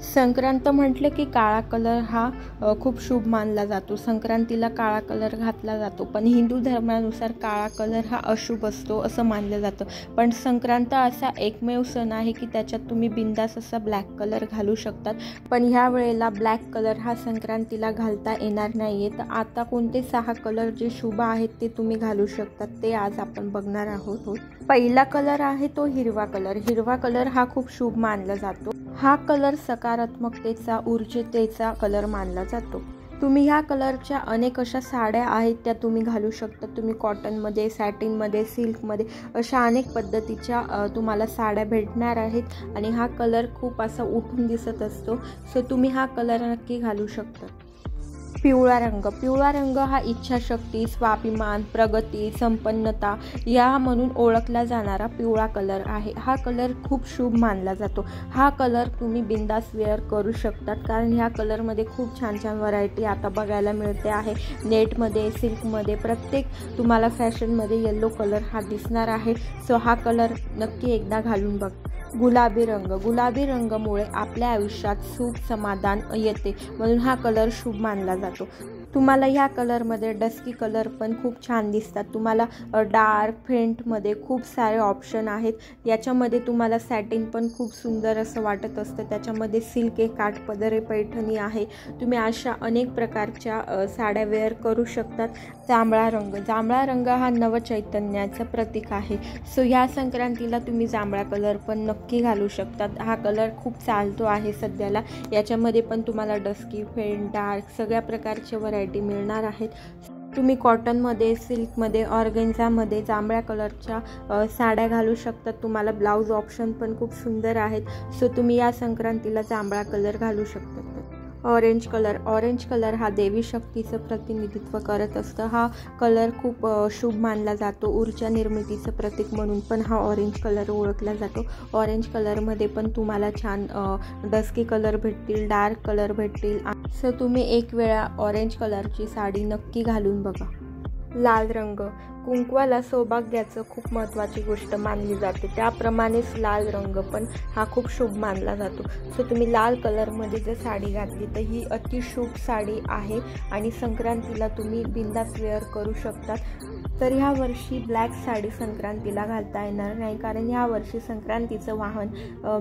संक्रांत म्हटले की काळा कलर हा खूप शुभ मानला जातो। संक्रांतीला काळा कलर घातला जातो, पण हिंदू धर्मानुसार काळा कलर हा अशुभ असतो असं मानलं जातं। पण संक्रांत असा एकमेव सण आहे की त्याच्यात तुम्ही बिंदास असा ब्लॅक कलर घालू शकतात। पण ह्या वेळेला ब्लॅक कलर हा संक्रांतीला घालता येणार नाहीये। तर आता कोणते 6 कलर जे शुभ आहेत ते तुम्ही घालू शकतात ते आज आपण बघणार आहोत। पहिला कलर आहे तो हिरवा कलर। हिरवा कलर हा खूप शुभ मानला जातो। हा कलर सकारात्मकतेचा, ऊर्जेचा कलर मानला जातो। तुम्ही ह्या कलरच्या अनेक अशा साड्या आहेत त्या तुम्ही घालू शकता। तुम्ही कॉटनमध्ये, सॅटिनमध्ये, सिल्कमध्ये अशा अनेक पद्धतीच्या तुम्हाला साड्या भेटणार आहेत आणि हा कलर खूप असा उठून दिसत असतो। सो तुम्ही हा कलर नक्की घालू शकता। पिवळा रंग। पिवळा रंग हा इच्छाशक्ती, स्वाभिमान, प्रगती, संपन्नता या म्हणून ओळखला जाणारा पिवळा कलर आहे। हा कलर खूप शुभ मानला जातो। हा कलर तुम्ही बिंदास वेअर करू शकतात, कारण ह्या कलरमध्ये खूप छान छान व्हरायटी आता बघायला मिळते आहे। नेटमध्ये, सिल्कमध्ये, प्रत्येक तुम्हाला फॅशनमध्ये येलो कलर हा दिसणार आहे। सो हा कलर नक्की एकदा घालून बघ। गुलाबी रंग। गुलाबी रंगामुळे आपल्या आयुष्यात सुख, समाधान येते, म्हणून हा कलर शुभ मानला जातो। तुम्हाला ह्या कलरमध्ये डस्की कलर पण खूप छान दिसतात। तुम्हाला डार्क, फेंटमध्ये खूप सारे ऑप्शन आहेत। याच्यामध्ये तुम्हाला सॅटिन पण खूप सुंदर असं वाटत असतं। त्याच्यामध्ये सिल्क, काठपदर, पैठणी आहे। तुम्ही अशा अनेक प्रकारच्या साड्या वेअर करू शकतात। जांभळा रंग। जांभळा रंग हा नवचैतन्याचं प्रतीक आहे। सो ह्या संक्रांतीला तुम्ही जांभळा कलर पण नक्की घालू शकतात। हा कलर खूप चालतो आहे सध्याला। याच्यामध्ये पण तुम्हाला डस्की, फेंट, डार्क सगळ्या प्रकारचे व्हरायटी मिळणार आहेत। तुम्ही कॉटनमध्ये, सिल्कमध्ये, ऑर्गेन्झामध्ये जांभळ्या कलरच्या साड्या घालू शकतात। तुम्हाला ब्लाऊज ऑप्शन पण खूप सुंदर आहेत। सो तुम्ही या संक्रांतीला जांभळा कलर घालू शकतात। Orange colour. ऑरेंज कलर हा देवी शक्तीचं प्रतिनिधित्व करत असतं। हा कलर खूप शुभ मानला जातो। ऊर्जा निर्मितीचं प्रतीक म्हणून पण हा ऑरेंज कलर ओळखला जातो। ऑरेंज कलरमध्ये पण तुम्हाला छान डस्की कलर भेटतील, डार्क कलर भेटतील। सो तुम्ही एक वेळा ऑरेंज कलरची साडी नक्की घालून बघा। लाल रंग। कुंकवाला सौभाग्याचं खूप महत्त्वाची गोष्ट मानली जाते, त्याप्रमाणेच लाल रंग पण हा खूप शुभ मानला जातो। सो तुम्ही लाल कलरमध्ये जर साडी घातली तर ही अतिशुभ साडी आहे आणि संक्रांतीला तुम्ही बिंदास वेअर करू शकतात। तर ह्या वर्षी ब्लॅक साडी संक्रांतीला घालता येणार नाही, कारण ह्या वर्षी संक्रांतीचं वाहन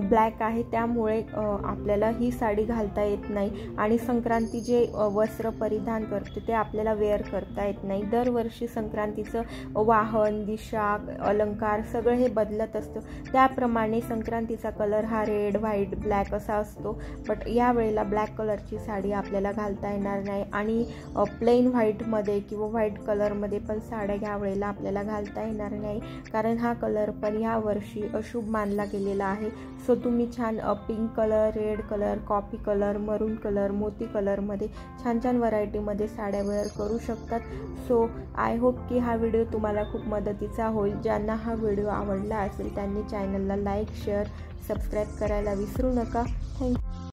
ब्लॅक आहे, त्यामुळे आपल्याला ही साडी घालता येत नाही आणि संक्रांती जे वस्त्र परिधान करते ते आपल्याला वेअर करता येत नाही। दरवर्षी संक्रांतीचं वाहन, दिशा, अलंकार सगळं हे बदलत असतं। त्याप्रमाणे संक्रांतीचा कलर हा रेड, व्हाईट, ब्लॅक असा असतो। बट या वेळेला ब्लॅक कलरची साडी आपल्याला घालता येणार नाही आणि प्लेन व्हाईटमध्ये किंवा व्हाईट कलरमध्ये पण साड्या ह्या वेळेला आपल्याला घालता येणार नाही, कारण हा कलर पण ह्या वर्षी अशुभ मानला गेलेला आहे। सो तुम्ही छान pink colour, red colour, coffee colour, मरून कलर, मोती कलरमध्ये छान छान व्हरायटीमध्ये साड्या वेअर करू शकतात। सो आय होप की हा व्हिडिओ तुम्हाला खूप मदतीचा होईल। ज्यांना हा व्हिडिओ आवडला असेल त्यांनी चॅनलला लाईक, शेअर, सबस्क्राईब करायला विसरू नका। थँक्यू।